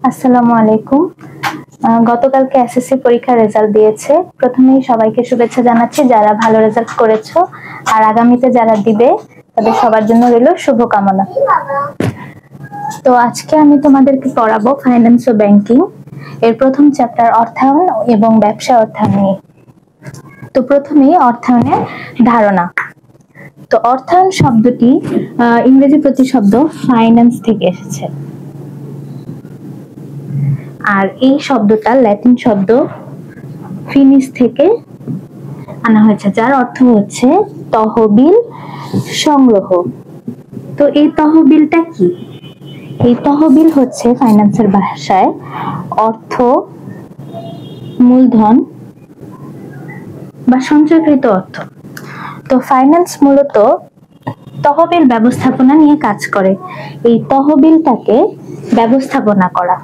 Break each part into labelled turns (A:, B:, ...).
A: আসসালামু আলাইকুম। গতকালকে এসএসসি পরীক্ষার রেজাল্ট দিয়েছে। প্রথমেই সবাইকে শুভেচ্ছা জানাচ্ছি যারা ভালো রেজাল্ট করেছো, আর আগামীতে যারা দিবে তাদের সবার জন্য রইল শুভকামনা। তো আজকে আমি তোমাদেরকে পড়াবো ফাইন্যান্স ও ব্যাংকিং এর প্রথম চ্যাপ্টার অর্থায়ন এবং ব্যবসা অর্থায়ন নিয়ে। তো প্রথমেই অর্থায়নের ধারণা। তো অর্থায়ন শব্দটি ইংরেজি প্রতিশব্দ ফাইন্যান্স থেকে এসেছে, আর এই শব্দটা ল্যাটিন শব্দ ফিনিস থেকে আনা হয়েছে, যার অর্থ হচ্ছে তহবিল সংগ্রহ। তো এই তহবিলটা কি? এই তহবিল হচ্ছে ফাইন্যান্সের ভাষায় অর্থ, মূলধন বা সঞ্চয়কৃত অর্থ। তো ফাইন্যান্স মূলত তহবিল ব্যবস্থাপনা নিয়ে কাজ করে। এই তহবিলটাকে ব্যবস্থাপনা করা।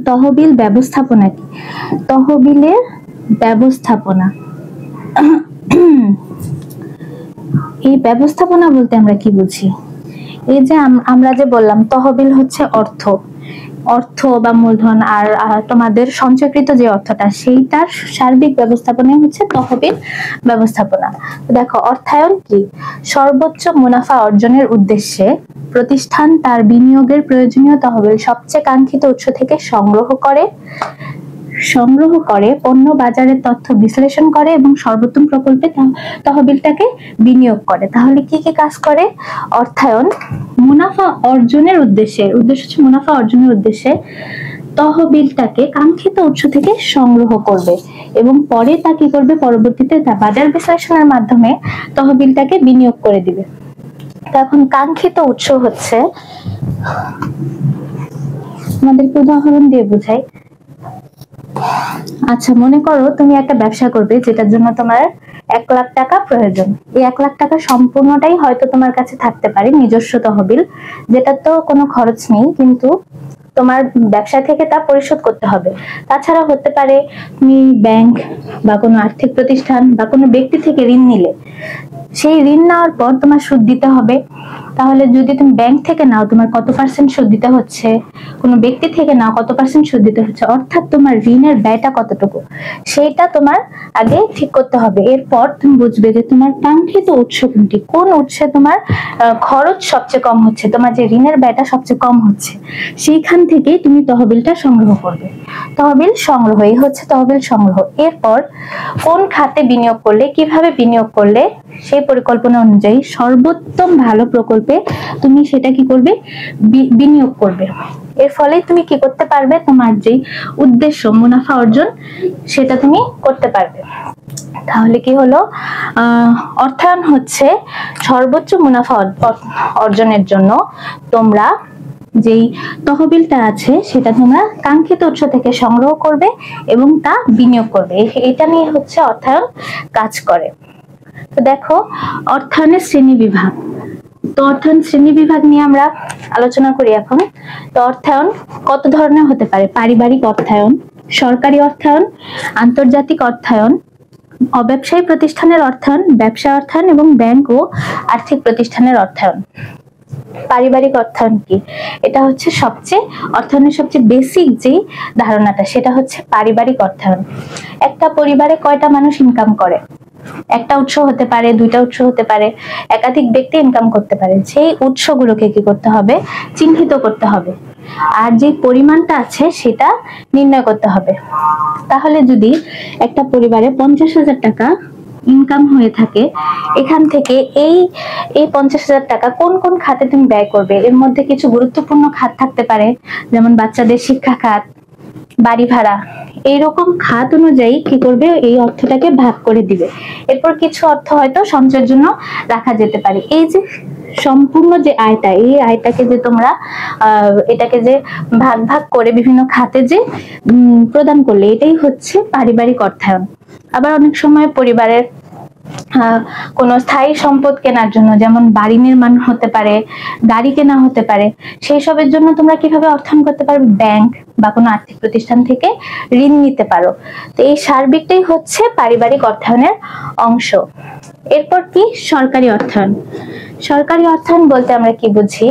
A: তহবিল ব্যবস্থাপনা কি? তহবিলের ব্যবস্থাপনা, এই ব্যবস্থাপনা বলতে আমরা কি বুঝি? এই যে আমরা যে বললাম তহবিল হচ্ছে অর্থ বা মূলধন, আর তোমাদের সঞ্চয়কৃত যে অর্থটা সেইটার সার্বিক ব্যবস্থাপনা হচ্ছে তহবিল ব্যবস্থাপনা। দেখো, অর্থায়ন কি? সর্বোচ্চ মুনাফা অর্জনের উদ্দেশ্যে প্রতিষ্ঠান তার বিনিয়োগের প্রয়োজনীয় তহবিল সবচেয়ে কাঙ্ক্ষিত উৎস থেকে সংগ্রহ করে পণ্য বাজারের তথ্য বিশ্লেষণ করে এবং সর্বোত্তম প্রকল্পে তহবিলটাকে বিনিয়োগ করে। তাহলে কি কি কাজ করে অর্থায়ন? মুনাফা অর্জনের উদ্দেশ্যে, উদ্দেশ্য হচ্ছে মুনাফা অর্জনের উদ্দেশ্যে তহবিলটাকে কাঙ্ক্ষিত উৎস থেকে সংগ্রহ করবে এবং পরে তা কি করবে? পরবর্তীতে তা বাজার বিশ্লেষণের মাধ্যমে তহবিলটাকে বিনিয়োগ করে দিবে। এখন কাঙ্ক্ষিত উৎস হচ্ছে, আমাদেরকে উদাহরণ দিয়ে বুঝাই। আচ্ছা, মনে করো তুমি একটা ব্যবসা করবে যেটার জন্য তোমার 1 লাখ টাকা প্রয়োজন। এই 1 লাখ টাকা সম্পূর্ণটাই হয়তো তোমার কাছে থাকতে পারে নিজস্ব তহবিল, যেটা তো কোনো খরচ নেই, কিন্তু তোমার ব্যবসা থেকে তা পরিশোধ করতে হবে। তাছাড়া হতে পারে তুমি ব্যাংক বা কোনো আর্থিক প্রতিষ্ঠান বা কোনো ব্যক্তি থেকে ঋণ নিলে, সেই ঋণ নেওয়ার পর তোমার সুদ দিতে হবে। তাহলে যদি তুমি ব্যাংক থেকে নাও তোমার কত পার্সেন্ট সুদ দিতে হচ্ছে, কোনো ব্যক্তি থেকে নাও কত পার্সেন্ট সুদ দিতে হচ্ছে, অর্থাৎ তোমার ঋণের ব্যয়টা কতটুকু সেইটা তোমার আগে ঠিক করতে হবে। এরপর তুমি বুঝবে যে তোমার কাঙ্ক্ষিত উৎস কোনটি, কোন উৎসে তোমার খরচ সবচেয়ে কম হচ্ছে, তোমার যে ঋণের ব্যয়টা সবচেয়ে কম হচ্ছে, সেইখান থেকেই তুমি তহবিলটা সংগ্রহ করবে। তহবিল সংগ্রহ, এই হচ্ছে তহবিল সংগ্রহ। এরপর কোন খাতে বিনিয়োগ করলে, কিভাবে বিনিয়োগ করলে সেই পরিকল্পনা অনুযায়ী সর্বোত্তম ভালো প্রকল্পে তুমি সেটা কি করবে? বিনিয়োগ করবে। এর ফলে তুমি কি করতে পারবে? তোমার যে উদ্দেশ্য মুনাফা অর্জন সেটা তুমি করতে পারবে। তাহলে কি হলো? অর্থায়ন হচ্ছে সর্বোচ্চ মুনাফা অর্জনের জন্য তোমরা যেই তহবিলটা আছে সেটা তোমরা কাঙ্ক্ষিত উৎস থেকে সংগ্রহ করবে এবং তা বিনিয়োগ করবে। এটা নিয়ে হচ্ছে অর্থায়ন কাজ করে। তো দেখো, অর্থায়নের শ্রেণী বিভাগ। তো অর্থায়ন শ্রেণী বিভাগ নিয়ে আমরা আলোচনা করি এখন। তো অর্থায়ন কত ধরনের হতে পারে? পারিবারিক অর্থায়ন, সরকারি অর্থায়ন, আন্তর্জাতিক অর্থায়ন, অব্যবসায়ী প্রতিষ্ঠানের অর্থায়ন, ব্যবসা অর্থায়ন এবং ব্যাংক ও আর্থিক প্রতিষ্ঠানের অর্থায়ন। পারিবারিক অর্থায়ন কি? এটা হচ্ছে অর্থায়নের সবচেয়ে বেসিক যে ধারণাটা, সেটা হচ্ছে পারিবারিক অর্থায়ন। একটা পরিবারে কয়টা মানুষ ইনকাম করে? একটা উৎস হতে পারে, দুইটা উৎস হতে পারে, একাধিক ব্যক্তি ইনকাম করতে পারে। সেই উৎসগুলোকে কি করতে হবে? চিহ্নিত করতে হবে, আর যে পরিমাণটা আছে সেটা নির্ণয় করতে হবে। তাহলে যদি একটা পরিবারে 50,000 টাকা ইনকাম হয়ে থাকে, এখান থেকে এই 50,000 টাকা কোন কোন খাতে তুমি ব্যয় করবে? এর মধ্যে কিছু গুরুত্বপূর্ণ খাত থাকতে পারে, যেমন বাচ্চাদের শিক্ষা খাত, বাড়ি ভাড়া, এইরকম খাত অনুযায়ী কি করবে? এই অর্থটাকে ভাগ করে দিবে। এরপর কিছু অর্থ হয়তো সঞ্চয়ের জন্য রাখা যেতে পারে। এই যে সম্পূর্ণ যে আয়টা, এই আয়টাকে যে তোমরা এটাকে যে ভাগ ভাগ করে বিভিন্ন খাতে যে প্রদান করলে, এটাই হচ্ছে পারিবারিক অর্থায়ন। আবার অনেক সময় পরিবারের কোনো স্থায়ী সম্পদ কেনার জন্য, যেমন বাড়ি নির্মাণ হতে পারে, গাড়ি কেনা হতে পারে, সেই সবের জন্য তোমরা কিভাবে অর্থায়ন করতে পারবে? ব্যাংক বা কোনো আর্থিক প্রতিষ্ঠান থেকে ঋণ নিতে পারো। তো এই সার্বিকটাই হচ্ছে পারিবারিক অর্থায়নের অংশ। এরপর কি? সরকারি অর্থায়ন। সরকারি অর্থায়ন বলতে আমরা কি বুঝি?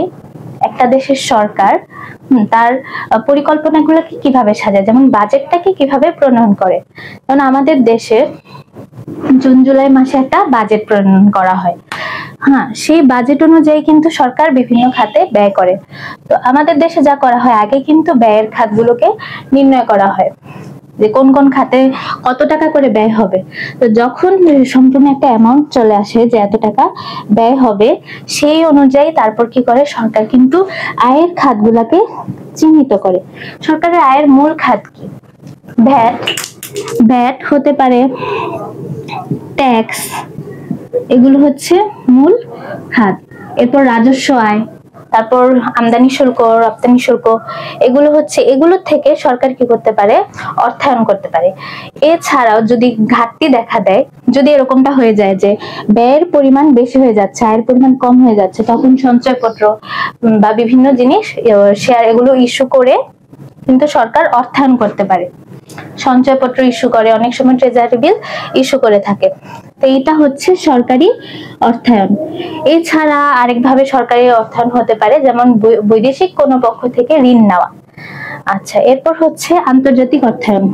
A: একটা দেশের সরকার তার পরিকল্পনাগুলোকে কিভাবে সাজায়, যেমন বাজেটটাকে কিভাবে প্রণয়ন করে। যেমন আমাদের দেশে জুন জুলাই মাসে একটা বাজেট প্রণয়ন করা হয়। হ্যাঁ, সেই বাজেট অনুযায়ী কিন্তু সরকার বিভিন্ন খাতে ব্যয় করে। তো আমাদের দেশে যা করা হয়, আগে কিন্তু ব্যয়ের খাতগুলোকে নির্ণয় করা হয় যে কোন কোন খাতে কত টাকা করে ব্যয় হবে। তো যখন সম্পূর্ণ একটা অ্যামাউন্ট চলে আসে যে এত টাকা ব্যয় হবে, সেই অনুযায়ী তারপর কি করে সরকার কিন্তু আয়ের খাতগুলোকে চিহ্নিত করে। সরকারের আয়ের মূল খাত কি? ভ্যাট, ভ্যাট হতে পারে, ট্যাক্স, এগুলো হচ্ছে মূল খাত। এরপর রাজস্ব আয়, তারপর আমদানি শুল্ক, রপ্তানি শুল্ক, এগুলো হচ্ছে, এগুলোর থেকে সরকার কি করতে পারে? অর্থায়ন করতে পারে। এছাড়াও যদি ঘাটতি দেখা দেয়, যদি এরকমটা হয়ে যায় যে ব্যয়ের পরিমাণ বেশি হয়ে যাচ্ছে, আয়ের পরিমাণ কম হয়ে যাচ্ছে, তখন সঞ্চয়পত্র বা বিভিন্ন জিনিস, শেয়ার, এগুলো ইস্যু করে কিন্তু সরকার অর্থায়ন করতে পারে। সঞ্চয়পত্র ইস্যু করে, অনেক সময় ট্রেজারি বিল ইস্যু করে থাকে। তো এইটা হচ্ছে সরকারি অর্থায়ন। এছাড়া আরেকভাবে সরকারি অর্থায়ন হতে পারে যেমন বৈদেশিক কোনো পক্ষ থেকে ঋণ নেওয়া। আচ্ছা, এরপর হচ্ছে আন্তর্জাতিক অর্থায়ন।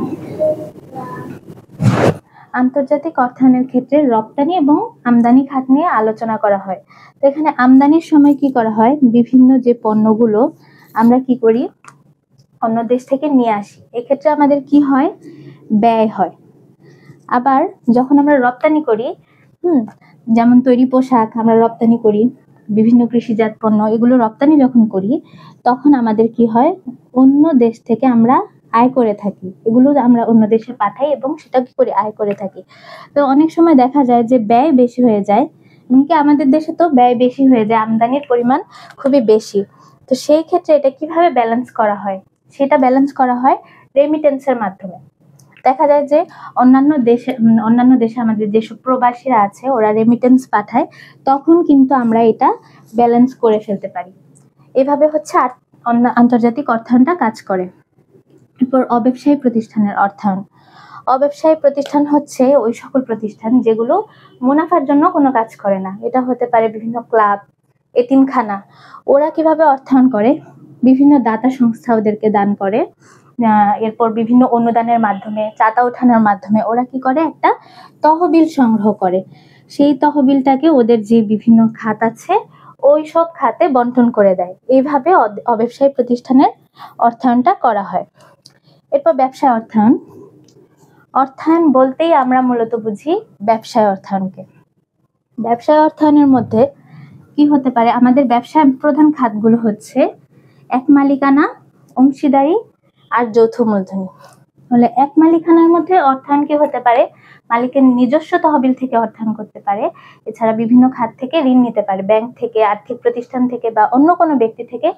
A: আন্তর্জাতিক অর্থায়নের ক্ষেত্রে রপ্তানি এবং আমদানি খাত নিয়ে আলোচনা করা হয়। তো এখানে আমদানির সময় কি করা হয়? বিভিন্ন যে পণ্যগুলো আমরা কি করি, অন্য দেশ থেকে নিয়ে আসি, এক্ষেত্রে আমাদের কি হয়? ব্যয় হয়। আবার যখন আমরা রপ্তানি করি, যেমন তৈরি পোশাক আমরা রপ্তানি করি, বিভিন্ন কৃষিজাত পণ্য, এগুলো রপ্তানি যখন করি তখন আমাদের কি হয়? অন্য দেশ থেকে আমরা আয় করে থাকি, এগুলো আমরা অন্য দেশে পাঠাই এবং সেটা কি করে আয় করে থাকি। তো অনেক সময় দেখা যায় যে ব্যয় বেশি হয়ে যায়, এমনকি আমাদের দেশে তো ব্যয় বেশি হয়ে যায়, আমদানির পরিমাণ খুবই বেশি। তো সেই ক্ষেত্রে এটা কিভাবে ব্যালেন্স করা হয়? সেটা ব্যালেন্স করা হয় রেমিটেন্সের মাধ্যমে। দেখা যায় যে অন্যান্য দেশে আমাদের যেসব প্রবাসীরা আছে ওরা রেমিটেন্স পাঠায়, তখন কিন্তু আমরা এটা ব্যালেন্স করে ফেলতে পারি। এভাবে হচ্ছে আন্তর্জাতিক অর্থায়নটা কাজ করে। এরপর অব্যবসায়ী প্রতিষ্ঠানের অর্থায়ন। অব্যবসায়ী প্রতিষ্ঠান হচ্ছে ওই সকল প্রতিষ্ঠান যেগুলো মুনাফার জন্য কোনো কাজ করে না। এটা হতে পারে বিভিন্ন ক্লাব, এতিমখানা। ওরা কিভাবে অর্থায়ন করে? বিভিন্ন দাতা সংস্থা ওদেরকে দান করে, এরপর বিভিন্ন অনুদানের মাধ্যমে, চাঁদা ওঠানোর মাধ্যমে ওরা কি করে? একটা তহবিল সংগ্রহ করে। সেই তহবিলটাকে ওদের যে বিভিন্ন খাত আছে ওই সব খাতে বন্টন করে দেয়। এইভাবে অব্যবসায়ী প্রতিষ্ঠানের অর্থায়নটা করা হয়। এরপর ব্যবসায় অর্থায়ন। অর্থায়ন বলতেই আমরা মূলত বুঝি ব্যবসায় অর্থায়নকে। ব্যবসায় অর্থায়নের মধ্যে কি হতে পারে? আমাদের ব্যবসায় প্রধান খাতগুলো হচ্ছে এক মালিকানা, অংশীদারি আর যৌথ মূলধনী। তাহলে এক মালিকানার মধ্যে অর্থায়ন কি হতে পারে? মালিকের নিজস্ব তহবিল থেকে অর্থায়ন করতে পারে, এছাড়া বিভিন্ন খাত থেকে ঋণ নিতে পারে, ব্যাংক থেকে, আর্থিক প্রতিষ্ঠান থেকে বা অন্য কোনো ব্যক্তি থেকে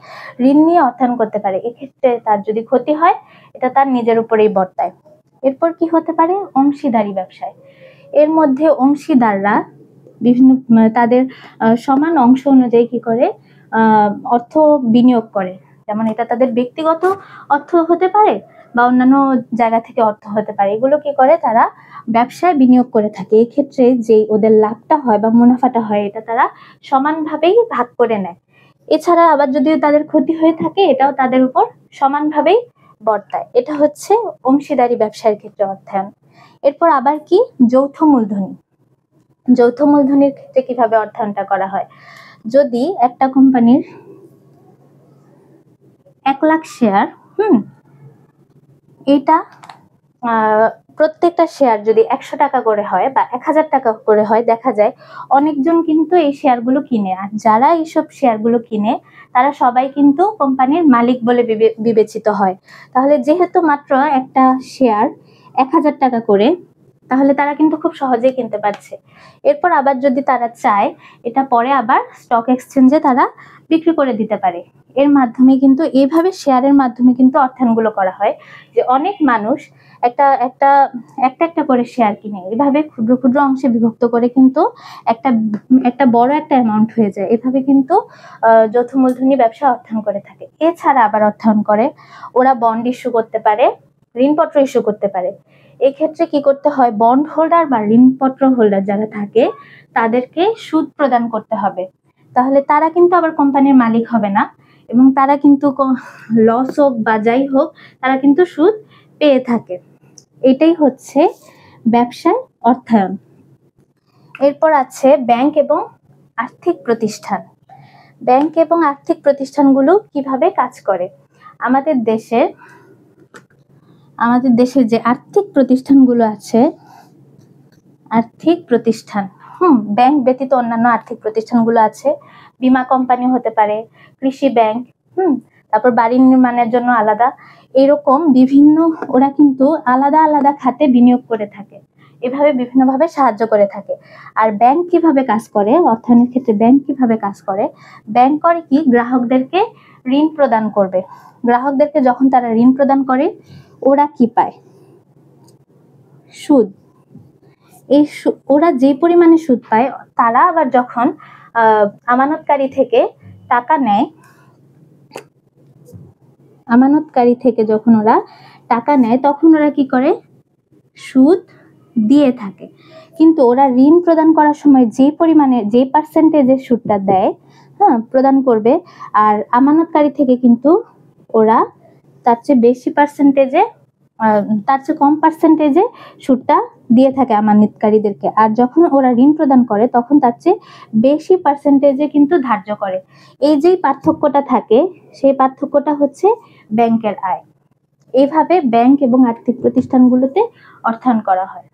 A: ঋণ নিয়ে অর্থায়ন করতে পারে। এক্ষেত্রে তার যদি ক্ষতি হয় এটা তার নিজের উপরেই বর্তায়। এরপর কি হতে পারে? অংশীদারি ব্যবসায়। এর মধ্যে অংশীদাররা বিভিন্ন তাদের সমান অংশ অনুযায়ী কি করে? অর্থ বিনিয়োগ করে। যেমন এটা তাদের ব্যক্তিগত অর্থ হতে পারে বা অন্যান্য জায়গা থেকে অর্থ হতে পারে। এগুলো কি করে? তারা ব্যবসায় বিনিয়োগ করে থাকে। এক্ষেত্রে যে ওদের লাভটা হয় বা মুনাফাটা হয় এটা তারা সমানভাবেই ভাগ করে নেয়। এছাড়া আবার যদি তাদের ক্ষতি হয়ে থাকে এটাও তাদের উপর সমানভাবেই বর্তায়। এটা হচ্ছে অংশীদারি ব্যবসার ক্ষেত্রে অর্থায়ন। এরপর আবার কি? যৌথ মূলধনী। যৌথ মূলধনির ক্ষেত্রে কিভাবে অর্থায়নটা করা হয়? যদি একটা কোম্পানির 1 লাখ শেয়ার, এটা প্রত্যেকটা শেয়ার যদি 100 টাকা করে হয় বা 1000 টাকা করে হয়, দেখা যায় অনেকজন কিন্তু এই শেয়ারগুলো কিনে। আর যারা এইসব শেয়ারগুলো কিনে তারা সবাই কিন্তু কোম্পানির মালিক বলে বিবেচিত হয়। তাহলে যেহেতু মাত্র একটা শেয়ার 1000 টাকা করে, তাহলে তারা কিন্তু খুব সহজেই কিনতে পারছে। এরপর আবার যদি তারা চায় এটা পরে আবার স্টক এক্সচেঞ্জে তারা বিক্রি করে দিতে পারে। এর মাধ্যমে কিন্তু এইভাবে শেয়ারের মাধ্যমে কিন্তু অর্থায়নগুলো করা হয় যে অনেক মানুষ একটা করে শেয়ার কিনে, এভাবে ক্ষুদ্র ক্ষুদ্র অংশে বিভক্ত করে কিন্তু একটা বড় একটা অ্যামাউন্ট হয়ে যায়। এভাবে কিন্তু যৌথ মূলধনী ব্যবসা অর্থায়ন করে থাকে। এছাড়া আবার অর্থায়ন করে ওরা বন্ড ইস্যু করতে পারে, ঋণপত্র ইস্যু করতে পারে। এক্ষেত্রে কি করতে হয়? বন্ড হোল্ডার বা ঋণপত্র হোল্ডার যারা থাকে তাদেরকে সুদ প্রদান করতে হবে। তাহলে তারা কিন্তু আবার কোম্পানির মালিক হবে না, এবং তারা কিন্তু লস হোক বা যাই হোক তারা কিন্তু সুদ পেয়ে থাকে। এটাই হচ্ছে ব্যবসায় অর্থায়ন। এরপর আছে ব্যাংক এবং আর্থিক প্রতিষ্ঠান। ব্যাংক এবং আর্থিক প্রতিষ্ঠানগুলো কিভাবে কাজ করে? আমাদের দেশে যে আর্থিক প্রতিষ্ঠানগুলো আছে, আর্থিক প্রতিষ্ঠান ব্যাংক ব্যতীত অন্যান্য আর্থিক প্রতিষ্ঠানগুলো আছে। বীমা কোম্পানি হতে পারে, কৃষি ব্যাংক, তারপর বাড়ি নির্মাণের জন্য আলাদা, এরকম বিভিন্ন, ওরা কিন্তু আলাদা আলাদা খাতে বিনিয়োগ করে থাকে, এভাবে বিভিন্নভাবে সাহায্য করে থাকে। আর ব্যাংক কিভাবে কাজ করে, অর্থায়নের ক্ষেত্রে ব্যাংক কিভাবে কাজ করে? ব্যাংক করে কি, গ্রাহকদেরকে ঋণ প্রদান করবে। গ্রাহকদেরকে যখন তারা ঋণ প্রদান করে, ওরা কি পায়? সুদ। ওরা যে পরিমাণে সুদ পায়, তারা আবার যখন আমানতকারী থেকে টাকা নেয়, আমানতকারী থেকে যখন ওরা টাকা নেয়, তখন ওরা কি করে? সুদ দিয়ে থাকে। কিন্তু ওরা ঋণ প্রদান করার সময় যে পরিমাণে, যে পার্সেন্টেজের সুদটা দেয়, প্রদান করবে, আর আমানতকারী থেকে কিন্তু ওরা তার চেয়ে বেশি পার্সেন্টেজে, তার চেয়ে কম পার্সেন্টেজে সুদটা দিয়ে থাকে আমানতকারীদেরকে। আর যখন ওরা ঋণ প্রদান করে, তখন তার চেয়ে বেশি পার্সেন্টেজে কিন্তু ধার্য করে। এই যে পার্থক্যটা থাকে, সেই পার্থক্যটা হচ্ছে ব্যাংকের আয়। এইভাবে ব্যাংক এবং আর্থিক প্রতিষ্ঠানগুলোতে অর্থায়ন করা হয়।